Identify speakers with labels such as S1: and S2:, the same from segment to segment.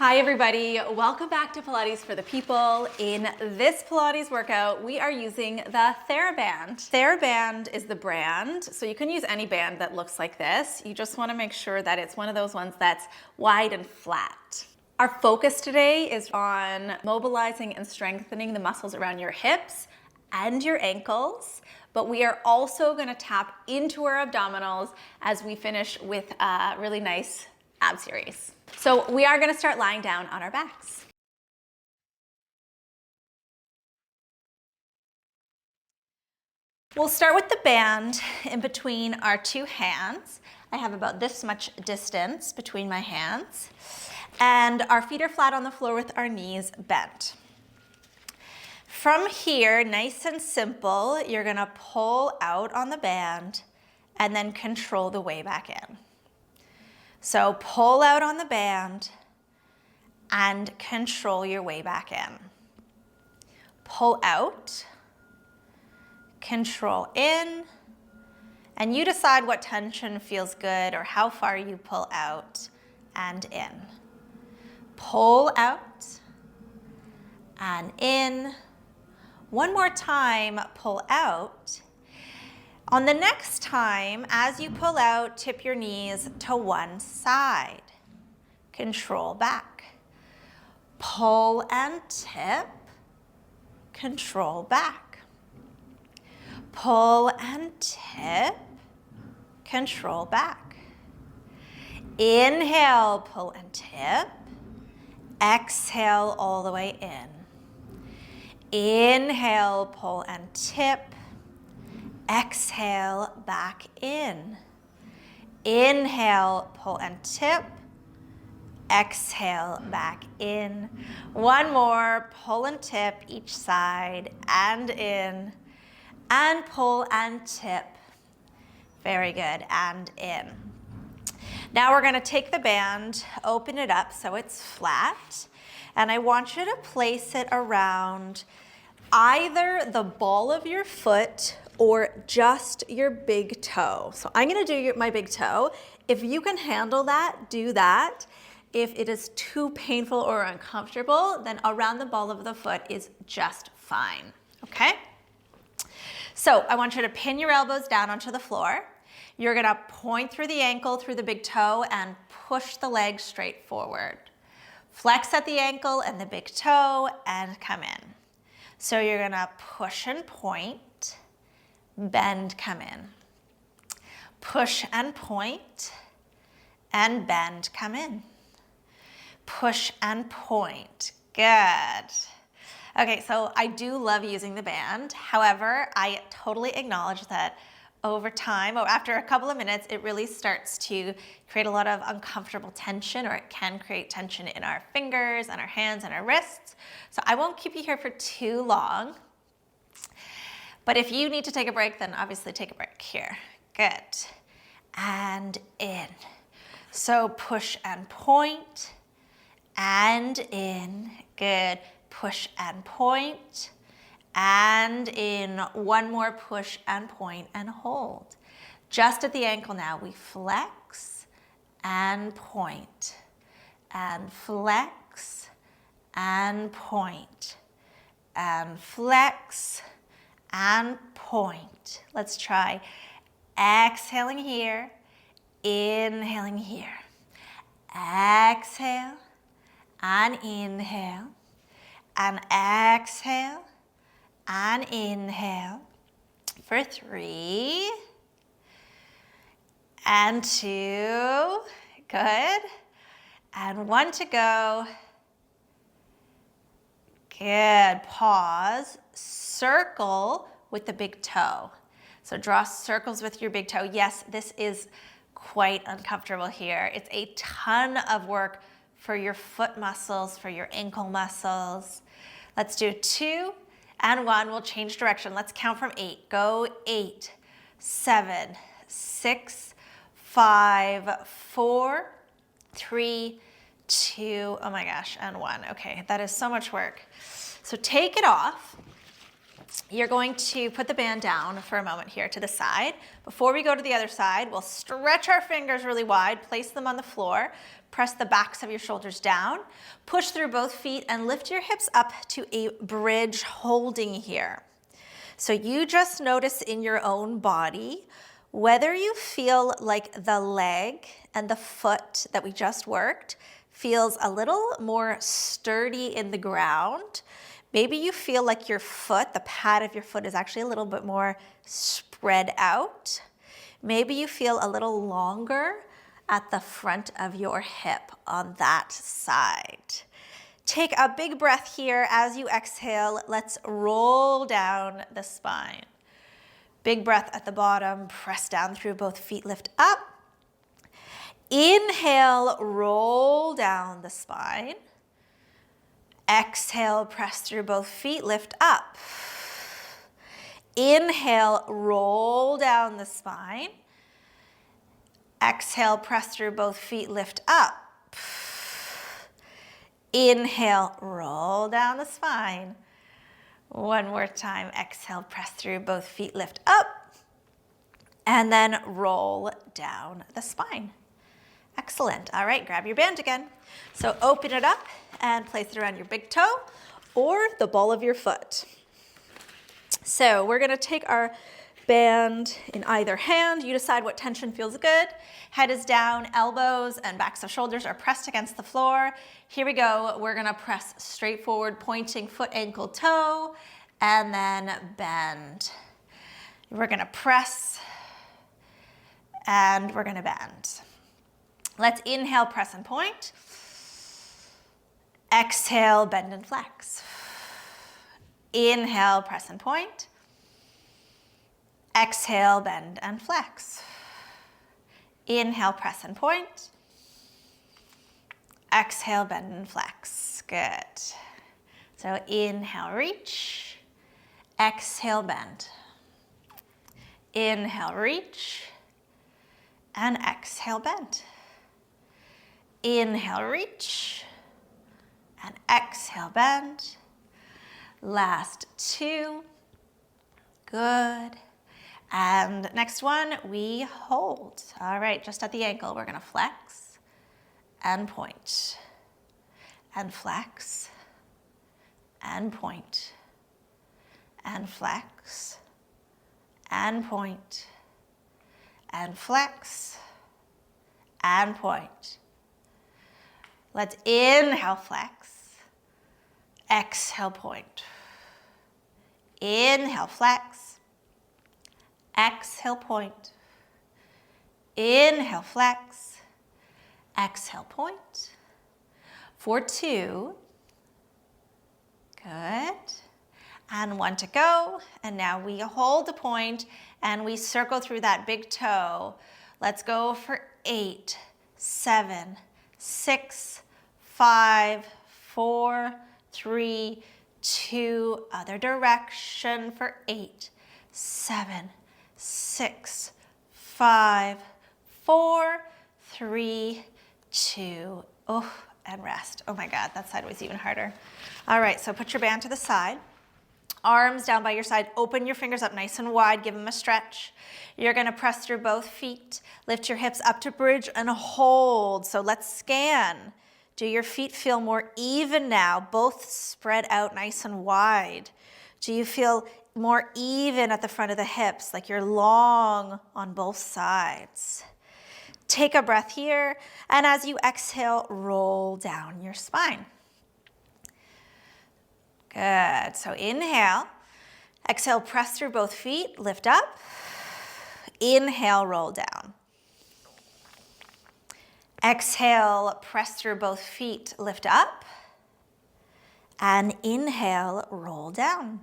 S1: Hi everybody, welcome back to Pilates for the People. In this Pilates workout, we are using the Theraband. Theraband is the brand, so you can use any band that looks like this. You just want to make sure that it's one of those ones that's wide and flat. Our focus today is on mobilizing and strengthening the muscles around your hips and your ankles, but we are also going to tap into our abdominals as we finish with a really nice ab series. So we are going to start lying down on our backs. We'll start with the band in between our two hands. I have about this much distance between my hands, and our feet are flat on the floor with our knees bent. From here, nice and simple, you're going to pull out on the band and then control the way back in. So pull out on the band and control your way back in. Pull out, control in, and you decide what tension feels good or how far you pull out and in. Pull out and in. One more time, pull out. On the next time, as you pull out, tip your knees to one side. Control back. Pull and tip. Control back. Pull and tip. Control back. Inhale, pull and tip. Exhale all the way in. Inhale, pull and tip. Exhale, back in. Inhale, pull and tip. Exhale, back in. One more, pull and tip each side and in. And pull and tip. Very good, and in. Now we're going to take the band, open it up so it's flat, and I want you to place it around either the ball of your foot or just your big toe. So I'm going to do my big toe. If you can handle that, do that. If it is too painful or uncomfortable, then around the ball of the foot is just fine, okay? So I want you to pin your elbows down onto the floor. You're going to point through the ankle, through the big toe, and push the leg straight forward. Flex at the ankle and the big toe and come in. So you're going to push and point, bend, come in. Push and point, and bend, come in. Push and point. Good. Okay, so I do love using the band. However, I totally acknowledge that over time, or after a couple of minutes, it really starts to create a lot of uncomfortable tension, or it can create tension in our fingers and our hands and our wrists. So I won't keep you here for too long. But if you need to take a break, then obviously take a break here. Good. And in. So push and point and in. Good. Push and point and in. One more push and point and hold. Just at the ankle now, we flex and point and flex and point and flex and point. Let's try exhaling here, inhaling here. Exhale and inhale and exhale and inhale for 3 and 2. Good. And 1 to go. Good. Pause. Circle with the big toe. So draw circles with your big toe. Yes, this is quite uncomfortable here. It's a ton of work for your foot muscles, for your ankle muscles. Let's do 2 and 1. We'll change direction. Let's count from 8. Go 8, 7, 6, 5, 4, 3, 2, oh my gosh, and 1. Okay, that is so much work. So take it off You're going to put the band down for a moment here to the side. Before we go to the other side, we'll stretch our fingers really wide, place them on the floor, press the backs of your shoulders down, push through both feet and lift your hips up to a bridge holding here. So you just notice in your own body whether you feel like the leg and the foot that we just worked feels a little more sturdy in the ground. Maybe you feel like your foot, the pad of your foot, is actually a little bit more spread out. Maybe you feel a little longer at the front of your hip on that side. Take a big breath here as you exhale. Let's roll down the spine. Big breath at the bottom, press down through both feet, lift up. Inhale, roll down the spine. Exhale, press through both feet, lift up. Inhale, roll down the spine. Exhale, press through both feet, lift up. Inhale, roll down the spine. One more time, exhale, press through both feet, lift up. And then roll down the spine. Excellent. All right, grab your band again. So open it up and place it around your big toe or the ball of your foot. So we're gonna take our band in either hand. You decide what tension feels good. Head is down, elbows and backs of shoulders are pressed against the floor. Here we go. We're gonna press straight forward, pointing foot, ankle, toe, and then bend. We're gonna press and we're gonna bend. Let's inhale, press and point. Exhale, bend and flex. Inhale, press and point. Exhale, bend and flex. Inhale, press and point. Exhale, bend and flex. Good. So inhale, reach. Exhale, bend. Inhale, reach. And exhale, bend. Inhale, reach. And exhale, bend. Last two. Good. And next one, we hold. All right, just at the ankle, we're gonna flex and point, and flex, and point, and flex, and point, and flex, and point. Let's inhale, flex, exhale, point. Inhale, flex, exhale, point. Inhale, flex, exhale, point. For two. Good. And one to go. And now we hold the point and we circle through that big toe. Let's go for 8, 7, 6, 5, 4, 3, 2, other direction for 8, 7, 6, 5, 4, 3, 2, oh, and rest. Oh my God, that side was even harder. All right, so put your band to the side. Arms down by your side, open your fingers up nice and wide, give them a stretch. You're gonna press through both feet, lift your hips up to bridge and hold. So let's scan. Do your feet feel more even now, both spread out nice and wide? Do you feel more even at the front of the hips, like you're long on both sides? Take a breath here, and as you exhale, roll down your spine. Good, so inhale, exhale, press through both feet, lift up. Inhale, roll down. Exhale, press through both feet, lift up. And inhale, roll down.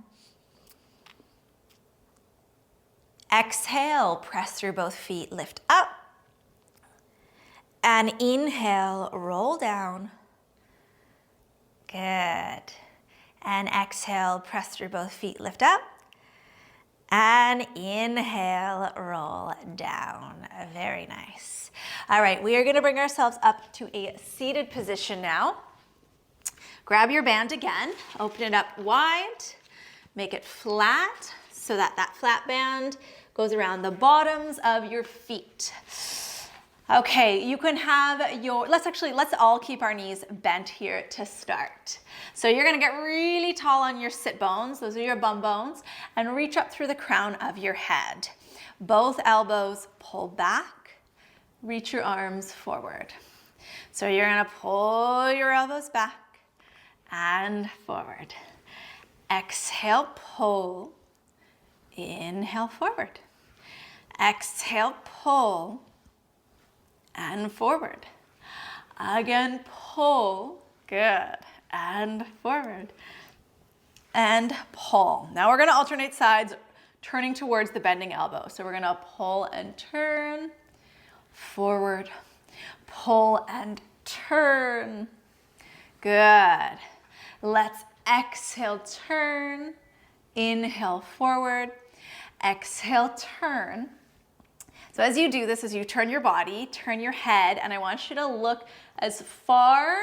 S1: Exhale, press through both feet, lift up. And inhale, roll down. Good. And exhale, press through both feet, lift up. And inhale, roll down. Very nice. All right, we are gonna bring ourselves up to a seated position now. Grab your band again, open it up wide, Make it flat so that that flat band goes around the bottoms of your feet. Okay, you can have your, let's all keep our knees bent here to start. So you're gonna get really tall on your sit bones, those are your bum bones, and reach up through the crown of your head. Both elbows pull back, reach your arms forward. So you're gonna pull your elbows back and forward. Exhale, pull, inhale, forward. Exhale, pull, and forward. Again, pull, good, and forward. And pull. Now we're gonna alternate sides, turning towards the bending elbow. So we're gonna pull and turn, forward, pull and turn. Good. Let's exhale, turn, inhale, forward, exhale, turn. So as you do this, as you turn your body, turn your head, and I want you to look as far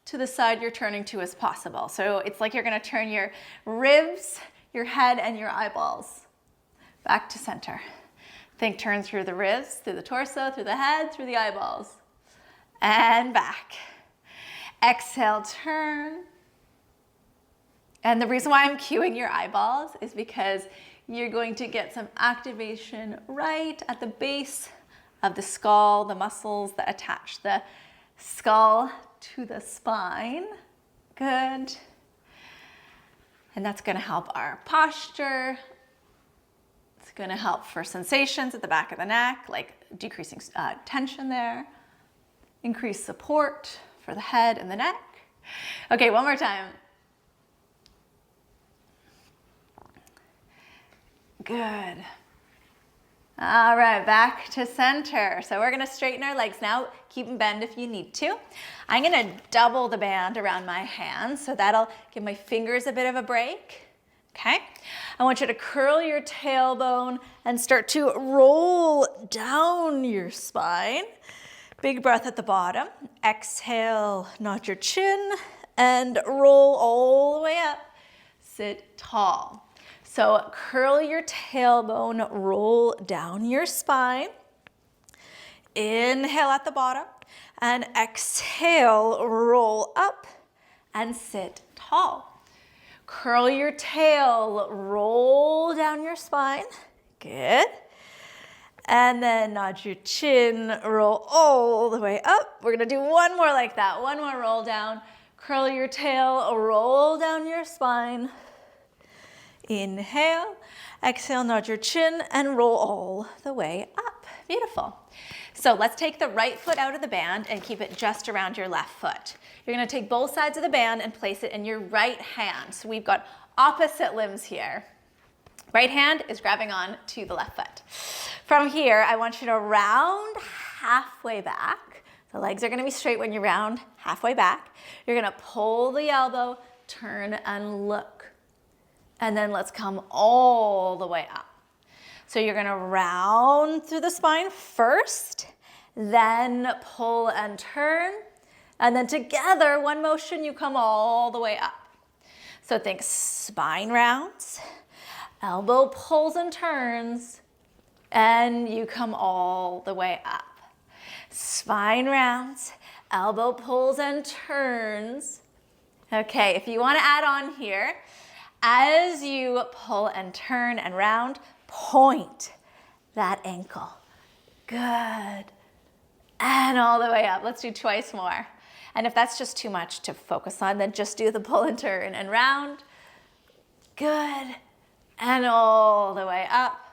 S1: to the side you're turning to as possible. So it's like you're gonna turn your ribs, your head, and your eyeballs back to center. Think turn through the ribs, through the torso, through the head, through the eyeballs, and back. Exhale, turn. And the reason why I'm cueing your eyeballs is because you're going to get some activation right at the base of the skull, the muscles that attach the skull to the spine. Good. And that's going to help our posture. It's going to help for sensations at the back of the neck, like decreasing tension there. Increase support for the head and the neck. Okay, one more time. Good. All right, back to center. So we're gonna straighten our legs now. Keep them bent if you need to. I'm gonna double the band around my hands, so that'll give my fingers a bit of a break. Okay? I want you to curl your tailbone and start to roll down your spine. Big breath at the bottom. Exhale, nod your chin, and roll all the way up. Sit tall. So curl your tailbone, roll down your spine. Inhale at the bottom, and exhale, roll up and sit tall. Curl your tail, roll down your spine. Good. And then nod your chin, roll all the way up. We're gonna do one more like that. One more roll down. Curl your tail, roll down your spine. Inhale, exhale, nod your chin, and roll all the way up. Beautiful. So let's take the right foot out of the band and keep it just around your left foot. You're gonna take both sides of the band and place it in your right hand. So we've got opposite limbs here. Right hand is grabbing on to the left foot. From here, I want you to round halfway back. The legs are gonna be straight when you round halfway back. You're gonna pull the elbow, turn and look. And then let's come all the way up. So you're gonna round through the spine first, then pull and turn, and then together, one motion, you come all the way up. So think spine rounds, elbow pulls and turns, and you come all the way up. Spine rounds, elbow pulls and turns. Okay, if you wanna add on here, as you pull and turn and round, point that ankle. Good. And all the way up. Let's do twice more. And if that's just too much to focus on, then just do the pull and turn and round. Good. And all the way up.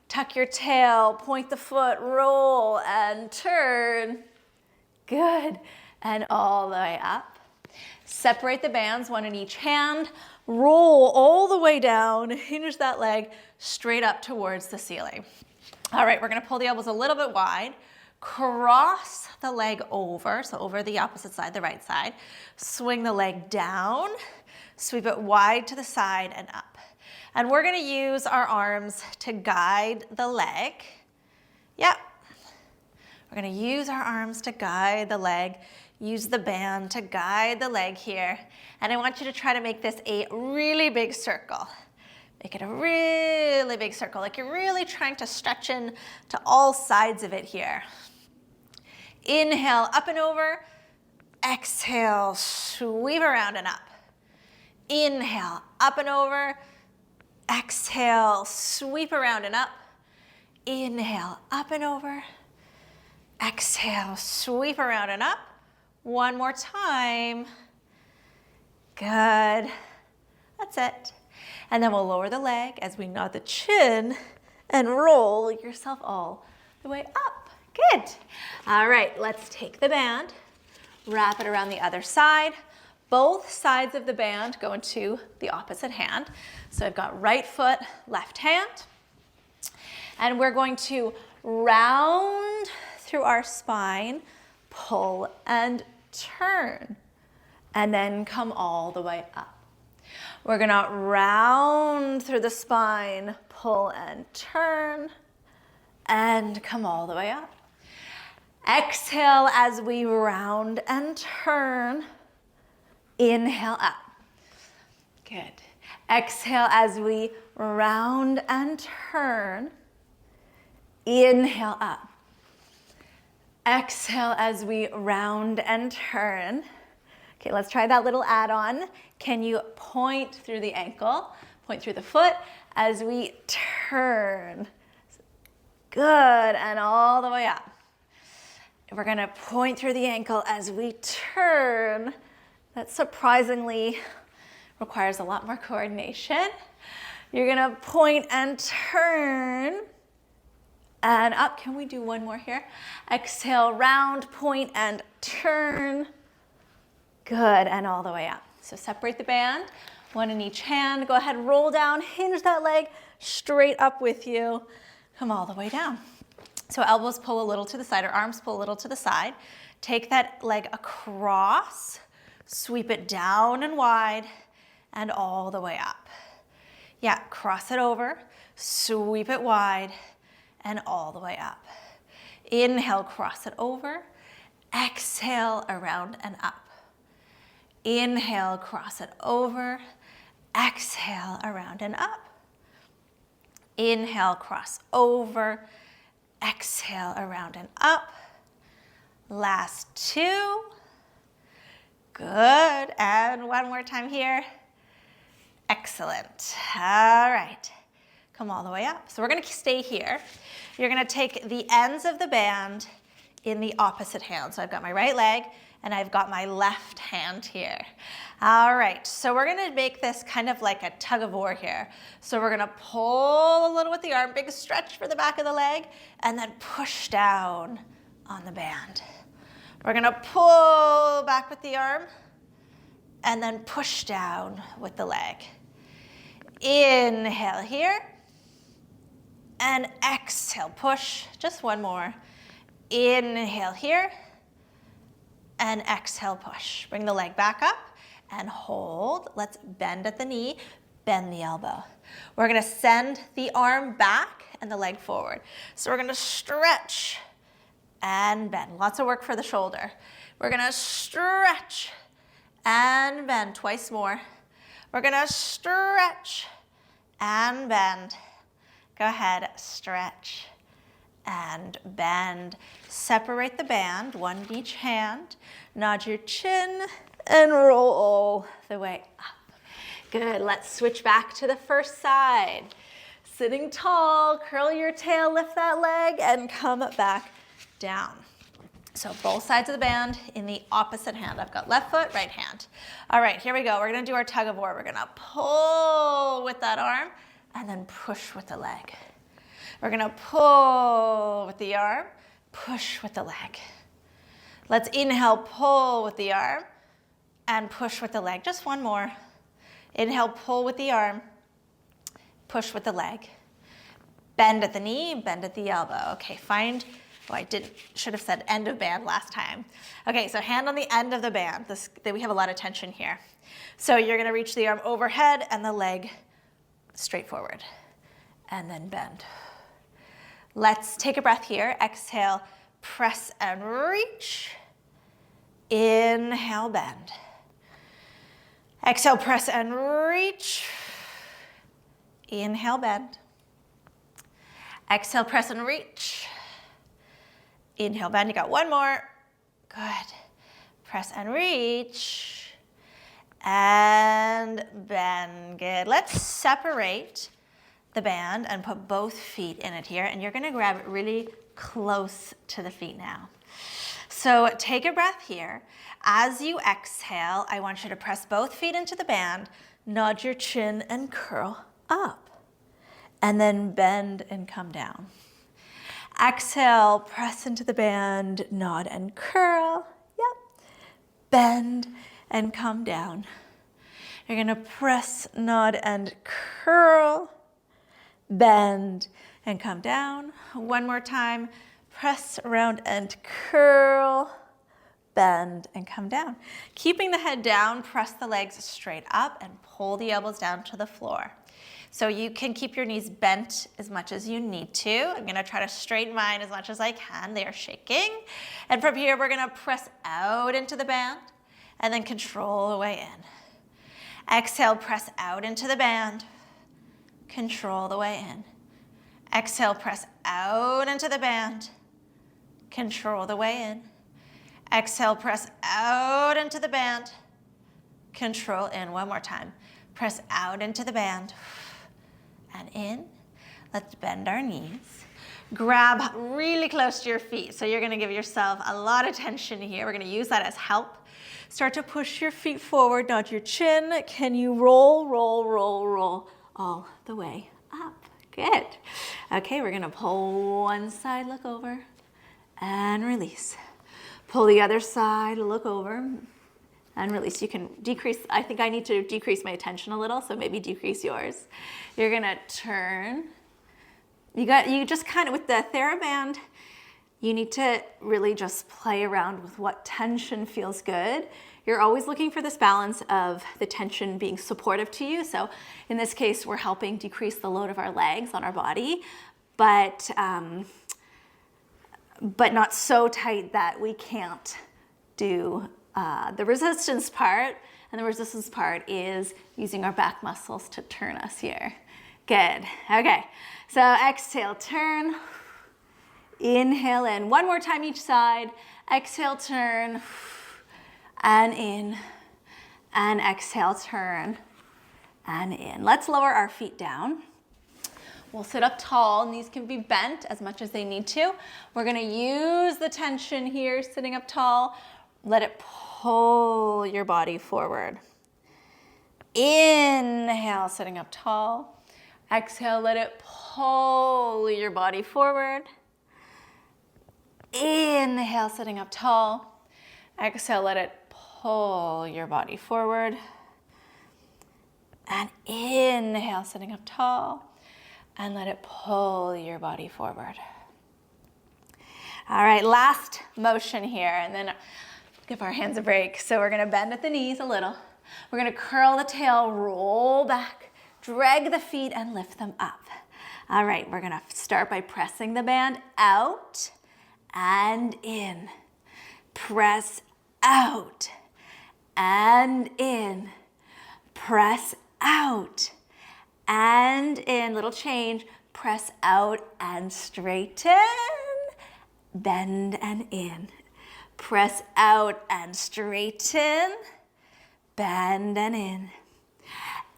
S1: Tuck your tail, point the foot, roll and turn. Good. And all the way up. Separate the bands, one in each hand. Roll all the way down, hinge that leg straight up towards the ceiling. All right, we're gonna pull the elbows a little bit wide, cross the leg over, so over the opposite side, the right side. Swing the leg down, sweep it wide to the side and up. And we're gonna use our arms to guide the leg. Yep. We're gonna use our arms to guide the leg. use the band to guide the leg here. And I want you to try to make this a really big circle. Make it a really big circle, like you're really trying to stretch in to all sides of it here. Inhale, up and over. Exhale, sweep around and up. Inhale, up and over. Exhale, sweep around and up. Inhale, up and over. Exhale, sweep around and up. One more time. Good. That's it. And then we'll lower the leg as we nod the chin and roll yourself all the way up. Good. All right, let's take the band, wrap it around the other side. Both sides of the band go into the opposite hand. So I've got right foot, left hand. And we're going to round through our spine, pull and turn, and then come all the way up. We're gonna round through the spine, pull and turn, and come all the way up. Exhale as we round and turn. Inhale up. Good. Exhale as we round and turn. Inhale up. Exhale as we round and turn. Okay, let's try that little add-on. Can you point through the ankle, point through the foot as we turn? Good, and all the way up. We're gonna point through the ankle as we turn. That surprisingly requires a lot more coordination. You're gonna point and turn and up. Can we do one more here? Exhale, round, point and turn. Good, and all the way up. So separate the band, one in each hand. Go ahead, roll down, hinge that leg straight up with you. Come all the way down. So elbows pull a little to the side, or arms pull a little to the side. Take that leg across, sweep it down and wide, and all the way up. Yeah, cross it over, sweep it wide, and all the way up. Inhale, cross it over. Exhale, around and up. Inhale, cross it over. Exhale, around and up. Inhale, cross over. Exhale, around and up. Last two. Good, and one more time here. Excellent. All right, come all the way up. So we're gonna stay here. You're gonna take the ends of the band in the opposite hand. So I've got my right leg and I've got my left hand here. All right, so we're gonna make this kind of like a tug-of-war here. So we're gonna pull a little with the arm, big stretch for the back of the leg, and then push down on the band. We're gonna pull back with the arm and then push down with the leg. Inhale here and exhale, push, just one more. Inhale here and exhale, push. Bring the leg back up and hold. Let's bend at the knee, bend the elbow. We're gonna send the arm back and the leg forward. So we're gonna stretch and bend. Lots of work for the shoulder. We're gonna stretch and bend twice more. We're gonna stretch and bend. Go ahead, stretch and bend. Separate the band, one in each hand. Nod your chin and roll all the way up. Good, let's switch back to the first side. Sitting tall, curl your tail, lift that leg, and come back down. So both sides of the band in the opposite hand. I've got left foot, right hand. All right, here we go. We're gonna do our tug of war. We're gonna pull with that arm and then push with the leg. We're gonna pull with the arm, push with the leg. Let's inhale, pull with the arm and push with the leg. Just one more. Inhale, pull with the arm, push with the leg. Bend at the knee, bend at the elbow. Okay, find, oh, should have said end of band last time. Okay, so hand on the end of the band. We have a lot of tension here. So you're gonna reach the arm overhead and the leg straight forward and then bend. Let's take a breath here. Exhale, press and reach. Inhale, bend. Exhale, press and reach. Inhale, bend. Exhale, press and reach. Inhale, bend. You got one more. Good. Press and reach. And bend. Good. Let's separate the band and put both feet in it here. And you're going to grab it really close to the feet now. So take a breath here. As you exhale, I want you to press both feet into the band, nod your chin and curl up. And then bend and come down. Exhale, press into the band, nod and curl. Yep. Bend and come down. You're gonna press, nod and curl, bend and come down. One more time. Press around and curl, bend and come down. Keeping the head down, press the legs straight up and pull the elbows down to the floor. So you can keep your knees bent as much as you need to. I'm gonna try to straighten mine as much as I can. They are shaking. And from here, we're gonna press out into the band and then control the way in. Exhale, press out into the band, control the way in. Exhale, press out into the band, control the way in. Exhale, press out into the band, control in. One more time. Press out into the band and in. Let's bend our knees. Grab really close to your feet. So you're gonna give yourself a lot of tension here. We're gonna use that as help. Start to push your feet forward, nod your chin. Can you roll, roll, roll, roll all the way up? Good. Okay, we're gonna pull one side, look over, and release. Pull the other side, look over, and release. You can decrease, I think I need to decrease my attention a little, so maybe decrease yours. You're gonna turn. You just kind of, with the Theraband, you need to really just play around with what tension feels good. You're always looking for this balance of the tension being supportive to you. So in this case, we're helping decrease the load of our legs on our body, but not so tight that we can't do the resistance part. And the resistance part is using our back muscles to turn us here. Good. Okay. So exhale, turn. Inhale in. One more time each side. Exhale, turn. And in. And exhale, turn. And in. Let's lower our feet down. We'll sit up tall. Knees can be bent as much as they need to. We're going to use the tension here, sitting up tall. Let it pull your body forward. Inhale, sitting up tall. Exhale, let it pull your body forward. Inhale, sitting up tall. Exhale, let it pull your body forward. And inhale, sitting up tall. And let it pull your body forward. All right, last motion here, and then give our hands a break. So we're gonna bend at the knees a little. We're gonna curl the tail, roll back, drag the feet and lift them up. All right, we're gonna start by pressing the band out and in. Press out and in. Press out and in. Little change. Press out and straighten. Bend and in. Press out and straighten. Bend and in.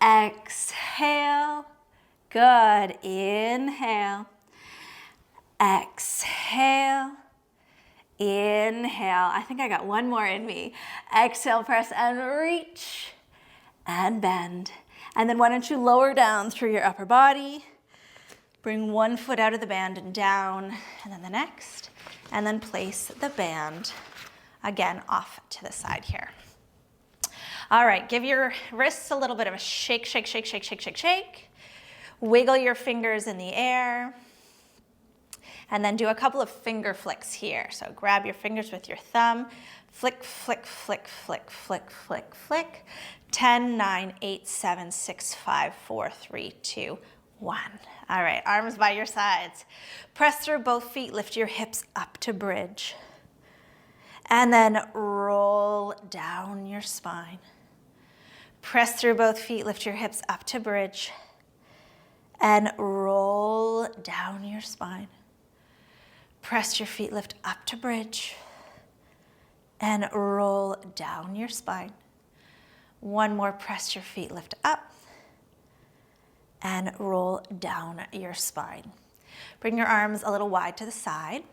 S1: Exhale. Good. Inhale. Exhale. Inhale. I think I got one more in me. Exhale, press and reach and bend. And then why don't you lower down through your upper body. Bring one foot out of the band and down, and then the next. And then place the band again off to the side here. All right, give your wrists a little bit of a shake, shake, shake, shake, shake, shake, shake. Wiggle your fingers in the air. And then do a couple of finger flicks here. So grab your fingers with your thumb. Flick, flick, flick, flick, flick, flick, flick. 10, 9, 8, 7, 6, 5, 4, 3, 2, 1. All right, arms by your sides. Press through both feet. Lift your hips up to bridge. And then roll down your spine. Press through both feet, lift your hips up to bridge. And roll down your spine. Press your feet, lift up to bridge. And roll down your spine. One more, press your feet, lift up. And roll down your spine. Bring your arms a little wide to the side.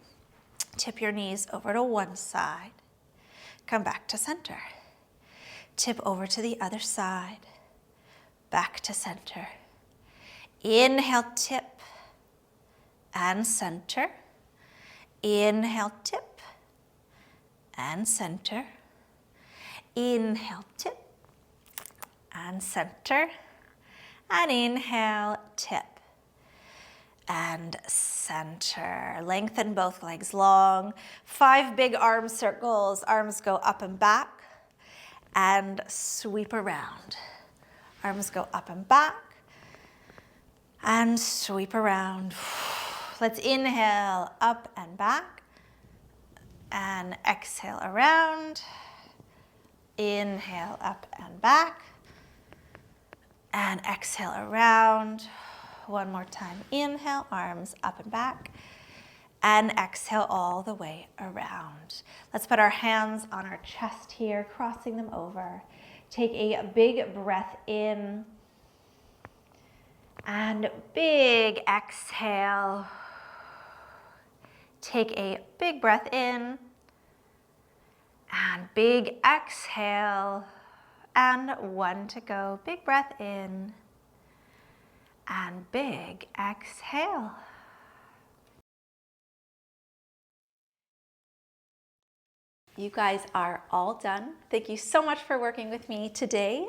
S1: Tip your knees over to one side. Come back to center. Tip over to the other side. Back to center. Inhale, tip and center. Inhale, tip and center. Inhale, tip and center. And inhale, tip and center. Lengthen both legs long. 5 big arm circles. Arms go up and back and sweep around. Arms go up and back and sweep around. Let's inhale, up and back, and exhale around. Inhale, up and back, and exhale around. One more time. Inhale, arms up and back, and exhale all the way around. Let's put our hands on our chest here, crossing them over. Take a big breath in, and big exhale. Take a big breath in, and big exhale, and 1 to go. Big breath in, and big exhale. You guys are all done. Thank you so much for working with me today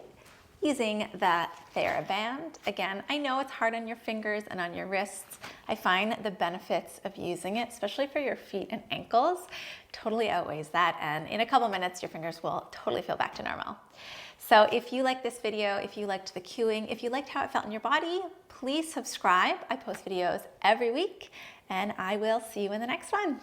S1: using the Theraband. Again, I know it's hard on your fingers and on your wrists. I find the benefits of using it, especially for your feet and ankles, totally outweighs that. And in a couple minutes, your fingers will totally feel back to normal. So if you liked this video, if you liked the cueing, if you liked how it felt in your body, please subscribe. I post videos every week, and I will see you in the next one.